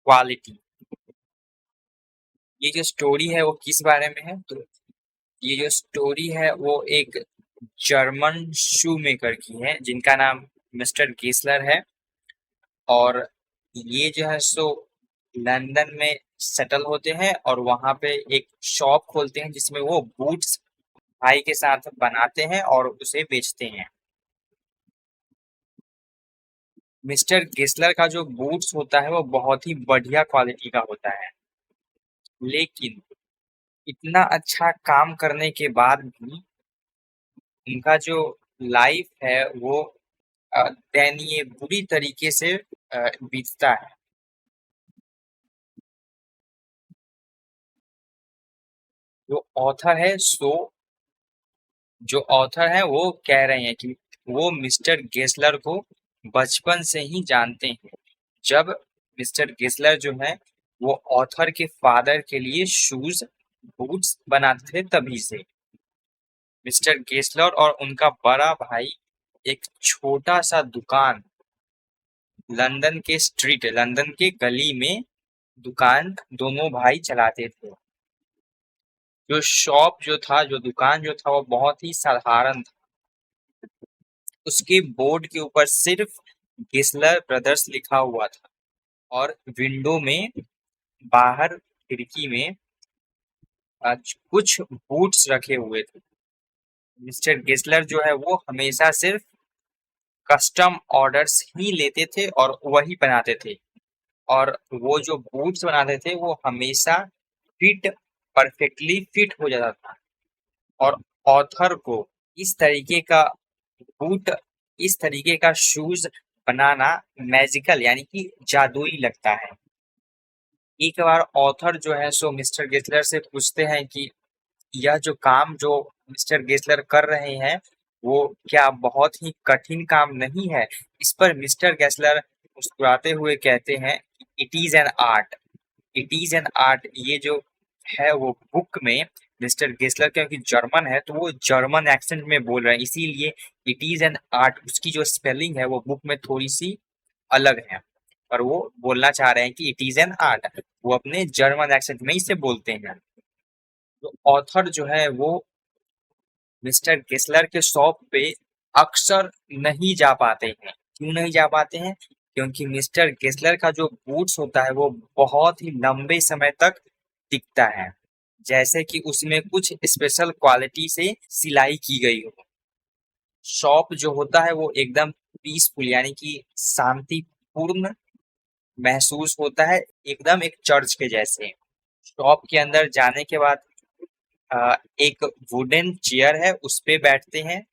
Quality. ये जो story है वो किस बारे में है, तो ये जो स्टोरी है वो एक जर्मन शू मेकर की है जिनका नाम मिस्टर गेसलर है। और ये जो है सो लंदन में सेटल होते हैं और वहां पे एक शॉप खोलते हैं जिसमें वो बूट्स भाई के साथ बनाते हैं और उसे बेचते हैं। मिस्टर गेसलर का जो बूट्स होता है वो बहुत ही बढ़िया क्वालिटी का होता है, लेकिन इतना अच्छा काम करने के बाद भी उनका जो लाइफ है वो दयनीय बुरी तरीके से बीतता है। जो ऑथर है सो जो ऑथर है वो कह रहे हैं कि वो मिस्टर गेसलर को बचपन से ही जानते हैं। जब मिस्टर गेसलर जो है वो ऑथर के फादर के लिए शूज बूट्स बनाते थे तभी से। मिस्टर गेसलर और उनका बड़ा भाई एक छोटा सा दुकान लंदन के गली में दुकान दोनों भाई चलाते थे। जो दुकान जो था वो बहुत ही साधारण था। उसके बोर्ड के ऊपर सिर्फ गेसलर ब्रदर्स लिखा हुआ था और विंडो में बाहर खिड़की में कुछ बूट्स रखे हुए थे। मिस्टर गेसलर जो है वो हमेशा सिर्फ कस्टम ऑर्डर्स ही लेते थे और वही बनाते थे। और वो जो बूट्स बनाते थे वो हमेशा फिट परफेक्टली फिट हो जाता था। और ऑथर को इस तरीके का बूट इस तरीके का शूज बनाना मैजिकल यानी कि जादुई लगता है। एक बार ऑथर जो है सो मिस्टर गेसलर से पूछते हैं कि यह जो मिस्टर गेसलर कर रहे हैं वो क्या बहुत ही कठिन काम नहीं है। इस पर मिस्टर गेसलर मुस्कुराते हुए कहते हैं it is an art, it is an art. ये जो है वो बुक में मिस्टर गेसलर क्योंकि जर्मन है तो वो जर्मन एक्सेंट में बोल रहे हैं, इसीलिए इट इज एन आर्ट उसकी जो स्पेलिंग है वो बुक में थोड़ी सी अलग है। पर वो बोलना चाह रहे हैं कि इट इज एन आर्ट, वो अपने जर्मन एक्सेंट में इसे बोलते हैं। तो ऑथर जो है वो मिस्टर गेसलर के शॉप पे अक्सर नहीं जा पाते हैं। क्यों नहीं जा पाते हैं? क्योंकि मिस्टर गेसलर का जो बूट्स होता है वो बहुत ही लंबे समय तक टिकता है, जैसे कि उसमें कुछ स्पेशल क्वालिटी से सिलाई की गई हो। शॉप जो होता है वो एकदम पीसफुल यानी कि शांतिपूर्ण महसूस होता है, एकदम एक चर्च के जैसे। शॉप के अंदर जाने के बाद एक वुडन चेयर है उस पे बैठते हैं।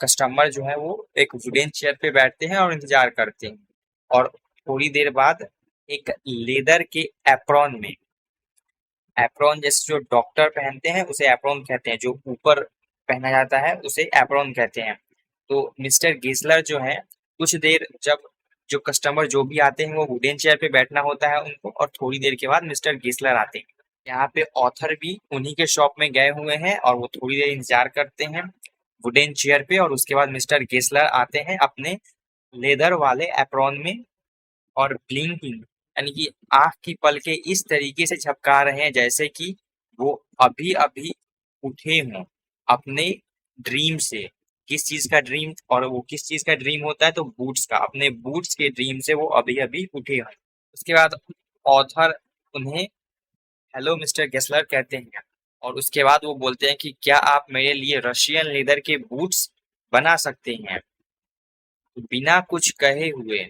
कस्टमर जो है वो एक वुडन चेयर पे बैठते हैं और इंतजार करते हैं। और थोड़ी देर बाद एक लेदर के एप्रॉन में, एप्रॉन जैसे जो डॉक्टर पहनते हैं उसे एप्रॉन कहते हैं, जो ऊपर पहना जाता है उसे एप्रॉन कहते हैं। तो मिस्टर गेसलर जो है कुछ देर जब जो कस्टमर जो भी आते हैं वो वुडन चेयर पे बैठना होता है उनको, और थोड़ी देर के बाद मिस्टर गेसलर आते हैं। यहाँ पे ऑथर भी उन्हीं के शॉप में गए हुए हैं और वो थोड़ी देर इंतजार करते हैं वुडन चेयर पे, और उसके बाद मिस्टर गेसलर आते हैं अपने लेदर वाले एप्रॉन में और ब्लिंकिंग यानी कि आंख की पलकें इस तरीके से झपका रहे हैं जैसे कि वो अभी अभी उठे हों अपने ड्रीम से। किस चीज का ड्रीम, और वो किस चीज का ड्रीम होता है, तो बूट्स का, अपने बूट्स के ड्रीम से वो अभी अभी उठे हैं। उसके बाद ऑथर उन्हें हेलो मिस्टर गेसलर कहते हैं और उसके बाद वो बोलते हैं कि क्या आप मेरे लिए रशियन लेदर के बूट्स बना सकते हैं। तो बिना कुछ कहे हुए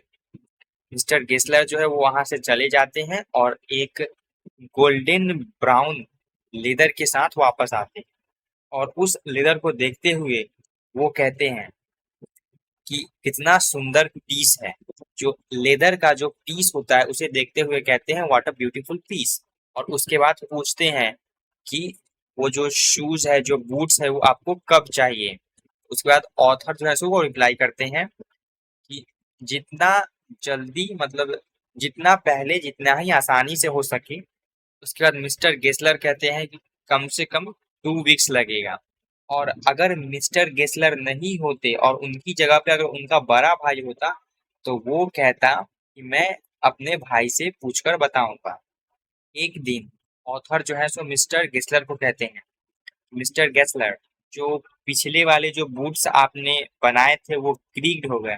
मिस्टर गेसलर जो है वो वहां से चले जाते हैं और एक गोल्डन ब्राउन लेदर के साथ वापस आते हैं। और उस लेदर को देखते हुए वो कहते हैं कि कितना सुंदर पीस है। जो लेदर का जो पीस होता है उसे देखते हुए कहते हैं व्हाट अ ब्यूटीफुल पीस। और उसके बाद पूछते हैं कि वो जो शूज है, जो बूट्स है, वो आपको कब चाहिए। उसके बाद ऑथर जो है सो वो रिप्लाई करते हैं कि जितना जल्दी, मतलब जितना पहले, जितना ही आसानी से हो सके। उसके बाद मिस्टर गेसलर कहते हैं कि कम से कम 2 वीक्स लगेगा। और अगर मिस्टर गेसलर नहीं होते और उनकी जगह पे अगर उनका बड़ा भाई होता तो वो कहता कि मैं अपने भाई से पूछकर बताऊंगा। एक दिन ऑथर जो है सो मिस्टर गेस्लर को कहते हैं, मिस्टर गेस्लर, जो पिछले वाले जो बूट्स आपने बनाए थे वो क्रीक्ड हो गए।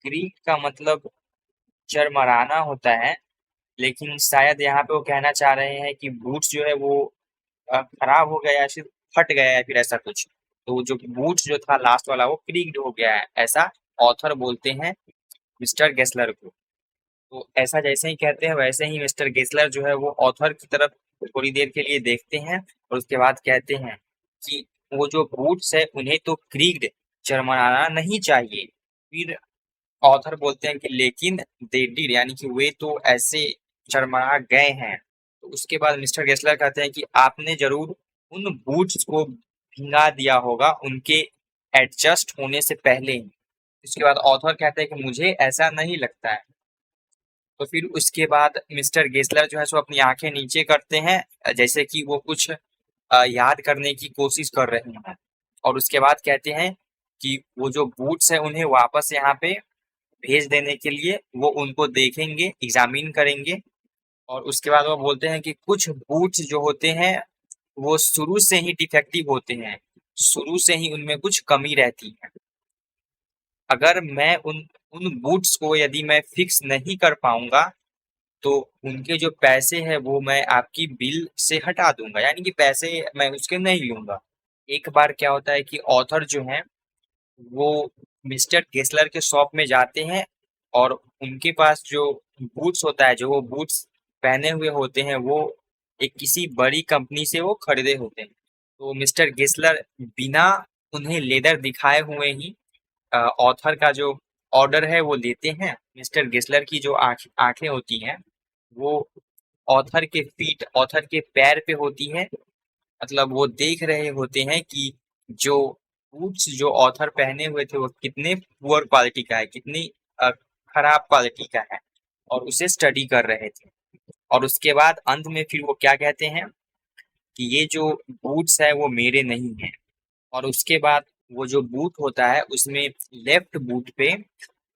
क्रीक का मतलब चरमराना होता है, लेकिन शायद यहाँ पे वो कहना चाह रहे हैं कि बूट्स जो है वो खराब हो गया या फिर फट गया है फिर ऐसा कुछ। तो जो बूट्स जो था लास्ट वाला वो क्रीक्ड हो गया है, ऐसा ऑथर बोलते हैं मिस्टर गेस्लर को। तो ऐसा जैसे ही कहते हैं वैसे ही मिस्टर गेस्लर जो है वो ऑथर की तरफ थोड़ी देर के लिए देखते हैं और उसके बाद कहते हैं कि वो जो बूट्स है उन्हें तो क्रीक्ड चरमराना नहीं चाहिए। फिर ऑथर बोलते हैं कि लेकिन दे डिड, यानी कि वे तो ऐसे चरमरा गए हैं। तो उसके बाद मिस्टर गेस्लर कहते हैं कि आपने जरूर उन बूट्स को भिंगा दिया होगा उनके एडजस्ट होने से पहले ही। उसके बाद ऑथर कहते हैं कि मुझे ऐसा नहीं लगता है। तो फिर उसके बाद मिस्टर गेस्लर जो है सो अपनी आंखें नीचे करते हैं जैसे कि वो कुछ याद करने की कोशिश कर रहे हैं, और उसके बाद कहते हैं कि वो जो बूट्स है उन्हें वापस यहाँ पे भेज देने के लिए वो उनको देखेंगे, एग्जामिन करेंगे। और उसके बाद वो बोलते हैं कि कुछ बूट्स जो होते हैं वो शुरू से ही डिफेक्टिव होते हैं, शुरू से ही उनमें कुछ कमी रहती है। अगर मैं उन उन बूट्स को यदि मैं फिक्स नहीं कर पाऊंगा तो उनके जो पैसे हैं वो मैं आपकी बिल से हटा दूंगा, यानी कि पैसे मैं उसके नहीं लूंगा। एक बार क्या होता है कि ऑथर जो है वो मिस्टर गेस्लर के शॉप में जाते हैं और उनके पास जो बूट्स होता है, जो वो बूट्स पहने हुए होते हैं वो एक किसी बड़ी कंपनी से वो खरीदे होते हैं। तो मिस्टर गेस्लर बिना उन्हें लेदर दिखाए हुए ही ऑथर का जो ऑर्डर है वो लेते हैं। मिस्टर गेस्लर की जो आंखें होती हैं वो ऑथर के फीट, ऑथर के पैर पे होती है। मतलब वो देख रहे होते हैं कि जो बूट्स जो ऑथर पहने हुए थे वो कितने पुअर क्वालिटी का है, कितनी अ, खराब क्वालिटी का है, और उसे स्टडी कर रहे थे। और उसके बाद अंत में फिर वो क्या कहते हैं कि ये जो बूट्स है वो मेरे नहीं है। और उसके बाद वो जो बूट होता है उसमें लेफ्ट बूट पे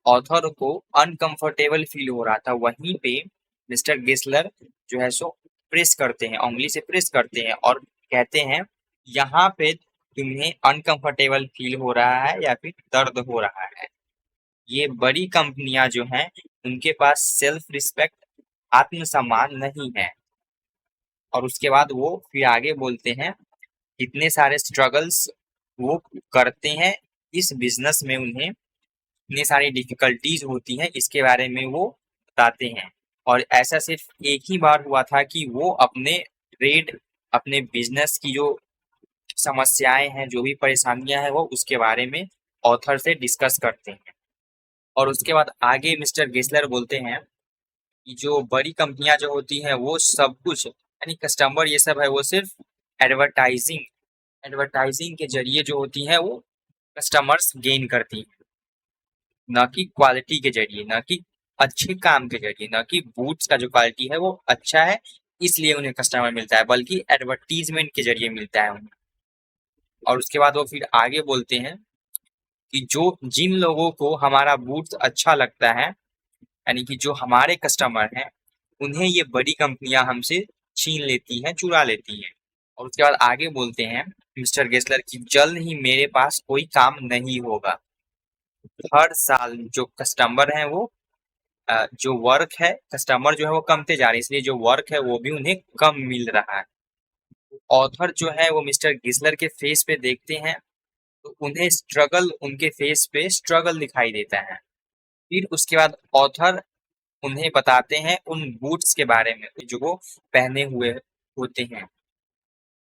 ऑथर को अनकंफर्टेबल फील हो रहा था, वहीं पे मिस्टर गेस्लर जो है सो प्रेस करते हैं, उंगली से प्रेस करते हैं और कहते हैं यहाँ पे तुम्हें अनकंफर्टेबल फील हो रहा है या फिर दर्द हो रहा है। ये बड़ी कंपनियां जो हैं उनके पास सेल्फ रिस्पेक्ट, आत्मसम्मान नहीं है। और उसके बाद वो फिर आगे बोलते हैं इतने सारे स्ट्रगल्स वो करते हैं इस बिजनेस में, उन्हें इतनी सारी डिफिकल्टीज होती हैं, इसके बारे में वो बताते हैं। और ऐसा सिर्फ एक ही बार हुआ था कि वो अपने ट्रेड, अपने बिजनेस की जो समस्याएं हैं, जो भी परेशानियां हैं, वो उसके बारे में ऑथर से डिस्कस करते हैं। और उसके बाद आगे मिस्टर गेस्लर बोलते हैं कि जो बड़ी कंपनियां जो होती हैं वो सब कुछ, यानी कस्टमर ये सब है, वो सिर्फ एडवर्टाइजिंग एडवर्टाइजिंग के जरिए जो होती हैं वो कस्टमर्स गेन करती हैं, न कि क्वालिटी के जरिए, न कि अच्छे काम के जरिए, न कि बूट्स का जो क्वालिटी है वो अच्छा है इसलिए उन्हें कस्टमर मिलता है, बल्कि एडवर्टीजमेंट के जरिए मिलता है उन्हें। और उसके बाद वो फिर आगे बोलते हैं कि जो जिन लोगों को हमारा बूट्स अच्छा लगता है, यानी कि जो हमारे कस्टमर हैं, उन्हें ये बड़ी कंपनियां हमसे छीन लेती हैं, चुरा लेती हैं। और उसके बाद आगे बोलते हैं मिस्टर गेस्लर की जल्द ही मेरे पास कोई काम नहीं होगा। हर साल जो कस्टमर हैं वो जो वर्क है, कस्टमर जो है वो कमते जा रहे हैं, इसलिए जो वर्क है वो भी उन्हें कम मिल रहा है। ऑथर जो है वो मिस्टर गिस्लर के फेस पे देखते हैं तो उन्हें स्ट्रगल, उनके फेस पे स्ट्रगल दिखाई देता है। फिर उसके बाद ऑथर उन्हें बताते हैं उन बूट्स के बारे में जो वो पहने हुए होते हैं।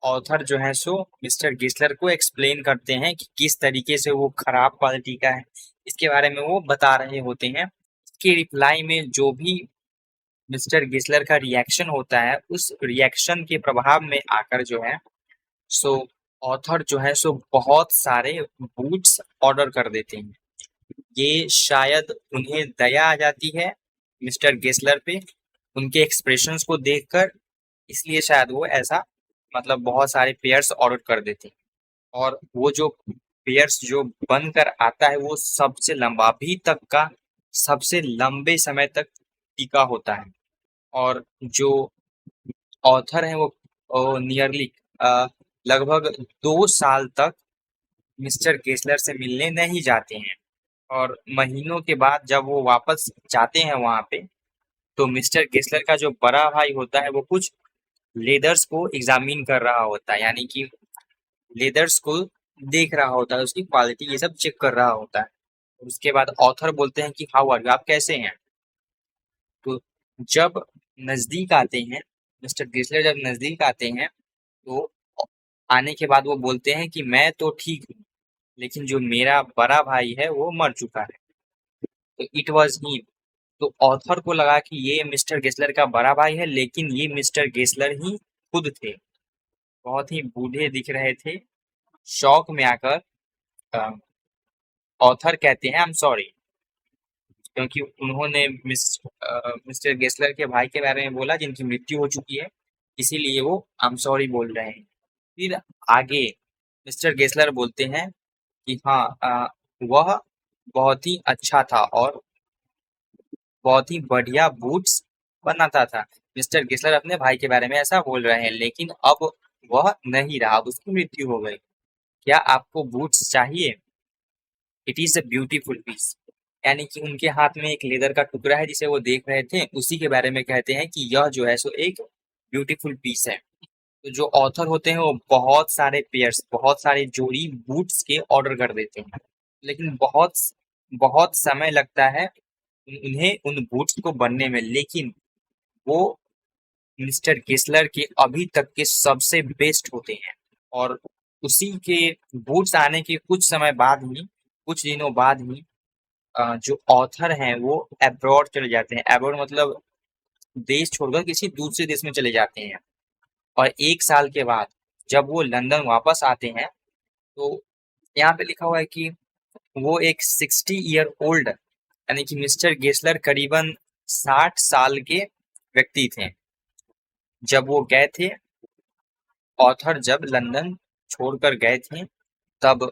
ऑथर जो है सो मिस्टर गिस्लर को एक्सप्लेन करते हैं कि किस तरीके से वो खराब क्वालिटी का है, इसके बारे में वो बता रहे होते हैं। इसके रिप्लाई में जो भी मिस्टर गिस्लर का रिएक्शन होता है, उस रिएक्शन के प्रभाव में आकर जो है सो ऑथर जो है सो बहुत सारे बूट्स ऑर्डर कर देते हैं। ये शायद उन्हें दया आ जाती है मिस्टर गेस्लर पे उनके एक्सप्रेशंस को देखकर, इसलिए शायद वो ऐसा मतलब बहुत सारे पेयर्स ऑर्डर कर देते हैं। और वो जो पेयर्स जो बनकर आता है वो सबसे लंबा, अभी तक का सबसे लंबे समय तक टिका होता है। और जो ऑथर हैं वो नियरली लगभग 2 साल तक मिस्टर गेसलर से मिलने नहीं जाते हैं। और महीनों के बाद जब वो वापस जाते हैं वहां पे, तो मिस्टर गेसलर का जो बड़ा भाई होता है वो कुछ लेदर्स को एग्जामिन कर रहा होता है, यानी कि लेदर्स को देख रहा होता है, उसकी क्वालिटी ये सब चेक कर रहा होता है। उसके बाद ऑथर बोलते हैं कि हाउ आर यू, आप कैसे हैं। तो जब नजदीक आते हैं, मिस्टर गेसलर जब नजदीक आते हैं, तो आने के बाद वो बोलते हैं कि मैं तो ठीक हूँ, लेकिन जो मेरा बड़ा भाई है वो मर चुका है। तो इट वॉज ही। तो ऑथर को लगा कि ये मिस्टर गेसलर का बड़ा भाई है, लेकिन ये मिस्टर गेसलर ही खुद थे। बहुत ही बूढ़े दिख रहे थे। शौक में आकर ऑथर कहते हैं आई एम सॉरी, क्योंकि उन्होंने मिस्टर गेसलर के भाई के बारे में बोला जिनकी मृत्यु हो चुकी है, इसीलिए वो आई एम सॉरी बोल रहे हैं। फिर आगे मिस्टर गेसलर बोलते हैं कि हाँ, वह बहुत ही अच्छा था और बहुत ही बढ़िया बूट्स बनाता था। मिस्टर गेसलर अपने भाई के बारे में ऐसा बोल रहे हैं, लेकिन अब वह नहीं रहा, अब उसकी मृत्यु हो गई। क्या आपको बूट्स चाहिए? It is a beautiful piece. यानी कि उनके हाथ में एक लेदर का टुकड़ा है जिसे वो देख रहे थे, उसी के बारे में कहते हैं कि यह जो है सो एक ब्यूटीफुल पीस है। तो जो ऑथर होते हैं वो बहुत सारे पेयर्स, बहुत सारे जोड़ी बूट्स के ऑर्डर कर देते हैं, लेकिन बहुत बहुत समय लगता है उन्हें उन बूट्स को बनने में। लेकिन वो मिस्टर गेसलर के अभी तक के सबसे बेस्ट होते हैं। और उसी के बूट्स आने के कुछ समय बाद ही, कुछ दिनों बाद ही जो ऑथर हैं वो अब्रॉड चले जाते हैं। अब्रॉड मतलब देश छोड़कर किसी दूसरे देश में चले जाते हैं। और 1 साल के बाद जब वो लंदन वापस आते हैं, तो यहाँ पे लिखा हुआ है कि वो एक 60 ईयर ओल्ड, यानी कि मिस्टर गेसलर करीबन 60 साल के व्यक्ति थे जब वो गए थे। ऑथर जब लंदन छोड़कर गए थे, तब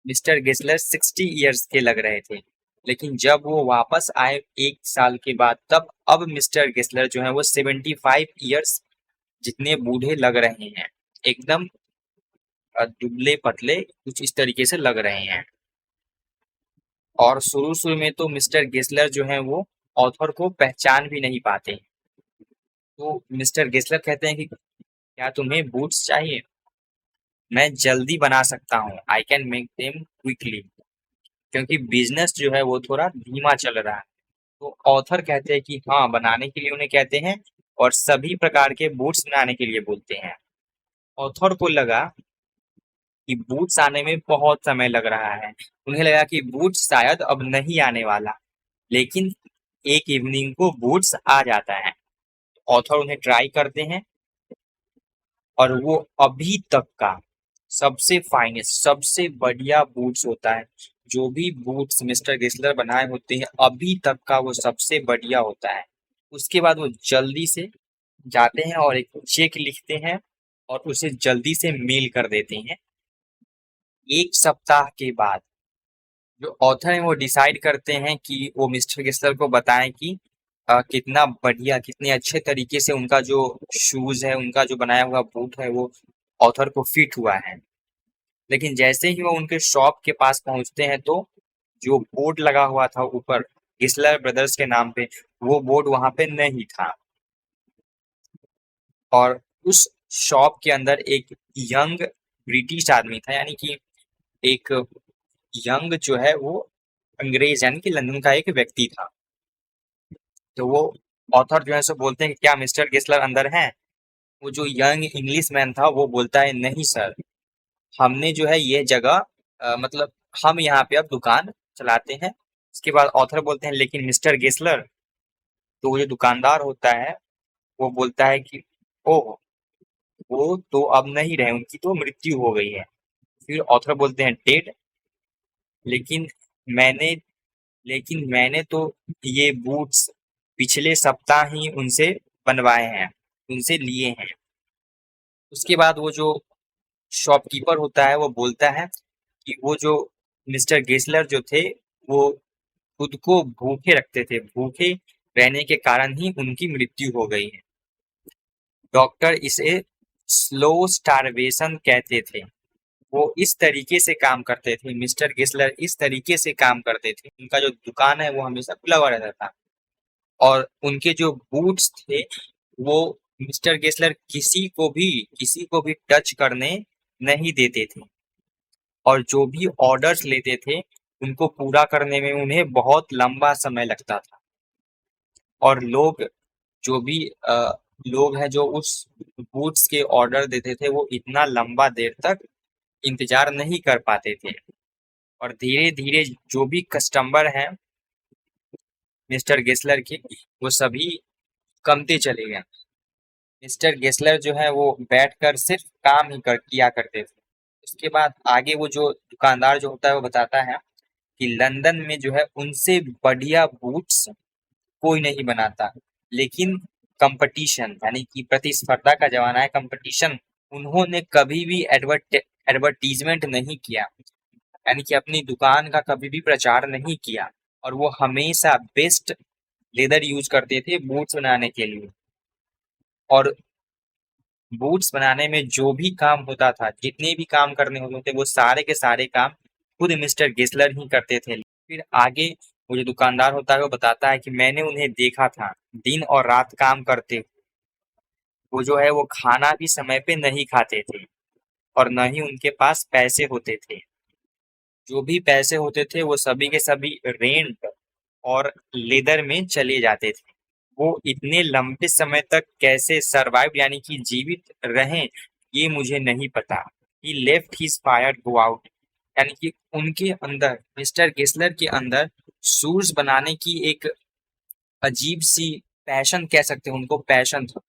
मिस्टर गेसलर 60 ईयर्स के लग रहे थे, लेकिन जब वो वापस आए 1 साल के बाद, तब अब मिस्टर गेसलर जो है वो 75 ईयर्स जितने बूढ़े लग रहे हैं। एकदम दुबले पतले कुछ इस तरीके से लग रहे हैं। और शुरू शुरू में तो मिस्टर गेसलर जो है वो ऑथर को पहचान भी नहीं पाते। तो मिस्टर गेसलर कहते हैं कि क्या तुम्हें बूट्स चाहिए? मैं जल्दी बना सकता हूँ, I can make them quickly, क्योंकि बिजनेस जो है वो थोड़ा धीमा चल रहा है। तो ऑथर कहते हैं कि हाँ, बनाने के लिए उन्हें कहते हैं और सभी प्रकार के बूट्स बनाने के लिए बोलते हैं। ऑथर को लगा कि बूट्स आने में बहुत समय लग रहा है। उन्हें लगा कि बूट्स शायद अब नहीं आने वाला, लेकिन एक इवनिंग को बूट्स आ जाता है। ऑथर उन्हें ट्राई करते हैं और वो अभी तक का सबसे फाइनेस्ट, सबसे बढ़िया बूट्स होता है। जो भी बूट्स मिस्टर गेसलर बनाए होते हैं, अभी तक का वो सबसे बढ़िया होता है। उसके बाद वो जल्दी से जाते हैं और एक चेक लिखते हैं और उसे जल्दी से मेल कर देते हैं। 1 सप्ताह के बाद जो ऑथर है वो डिसाइड करते हैं कि वो मिस्टर गेसलर को बताएं कि कितना बढ़िया, कितने अच्छे तरीके से उनका जो शूज है, उनका जो बनाया हुआ बूट है वो ऑथर को फिट हुआ है। लेकिन जैसे ही वो उनके शॉप के पास पहुंचते हैं, तो जो बोर्ड लगा हुआ था ऊपर गिस्लर ब्रदर्स के नाम पे, वो बोर्ड वहां पे नहीं था। और उस शॉप के अंदर एक यंग ब्रिटिश आदमी था, यानी कि एक यंग जो है वो अंग्रेज, यानी कि लंदन का एक व्यक्ति था। तो वो ऑथर जो है सो बोलते हैं कि क्या मिस्टर गेसलर अंदर हैं? वो जो यंग इंग्लिश मैन था वो बोलता है नहीं सर, हमने जो है ये जगह मतलब हम यहाँ पे अब दुकान चलाते हैं। इसके बाद ऑथर बोलते हैं लेकिन मिस्टर गेसलर। तो वो जो दुकानदार होता है वो बोलता है कि ओह, वो तो अब नहीं रहे, उनकी तो मृत्यु हो गई है। फिर ऑथर बोलते हैं डेड, लेकिन मैंने लेकिन मैंने तो ये बूट्स पिछले सप्ताह ही उनसे बनवाए हैं, उनसे लिए हैं। उसके बाद वो जो शॉपकीपर होता है वो बोलता है कि वो जो मिस्टर गेसलर जो थे वो खुद को भूखे रखते थे, भूखे रहने के कारण ही उनकी मृत्यु हो गई है। डॉक्टर इसे स्लो स्टारवेशन कहते थे। वो इस तरीके से काम करते थे, मिस्टर गेसलर इस तरीके से काम करते थे, उनका जो दुकान है वो हमेशा खुला हुआ रहता था और उनके जो बूट्स थे वो मिस्टर गेसलर किसी को भी टच करने नहीं देते थे और जो भी ऑर्डर्स लेते थे उनको पूरा करने में उन्हें बहुत लंबा समय लगता था और जो भी लोग हैं जो उस बूट्स के ऑर्डर देते थे वो इतना लंबा देर तक इंतजार नहीं कर पाते थे और धीरे धीरे जो भी कस्टमर हैं मिस्टर गेसलर के वो सभी कमते चले गए। मिस्टर गेसलर जो है वो बैठकर सिर्फ काम ही किया करते थे। उसके बाद आगे वो जो दुकानदार जो होता है वो बताता है कि लंदन में जो है उनसे बढ़िया बूट्स कोई नहीं बनाता, लेकिन कंपटीशन यानी कि प्रतिस्पर्धा का जमाना है, कंपटीशन, उन्होंने कभी भी एडवर्टीजमेंट नहीं किया, यानी कि अपनी दुकान का कभी भी प्रचार नहीं किया और वो हमेशा बेस्ट लेदर यूज करते थे बूट्स बनाने के लिए। और बूट्स बनाने में जो भी काम होता था, जितने भी काम करने होते थे, वो सारे के सारे काम खुद मिस्टर गेसलर ही करते थे। फिर आगे वो जो दुकानदार होता है वो बताता है कि मैंने उन्हें देखा था दिन और रात काम करते। वो जो है वो खाना भी समय पे नहीं खाते थे और न ही उनके पास पैसे होते थे। जो भी पैसे होते थे वो सभी के सभी रेंट और लेदर में चले जाते थे। वो इतने लंबे समय तक कैसे सरवाइव यानी कि जीवित रहें ये मुझे नहीं पता। He left his fire go out, यानी कि उनके अंदर मिस्टर गेसलर के अंदर शूज बनाने की एक अजीब सी पैशन कह सकते हैं, उनको पैशन था।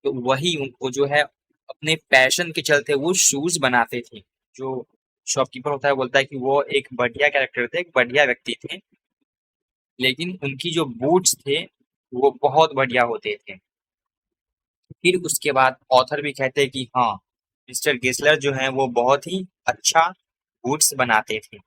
तो वही उनको जो है अपने पैशन के चलते वो शूज बनाते थे। जो शॉपकीपर होता है बोलता है कि वो एक बढ़िया कैरेक्टर थे, एक बढ़िया व्यक्ति थे, लेकिन उनकी जो बूट्स थे वो बहुत बढ़िया होते थे। फिर उसके बाद ऑथर भी कहते हैं कि हाँ, मिस्टर गेसलर जो हैं वो बहुत ही अच्छा बूट्स बनाते थे।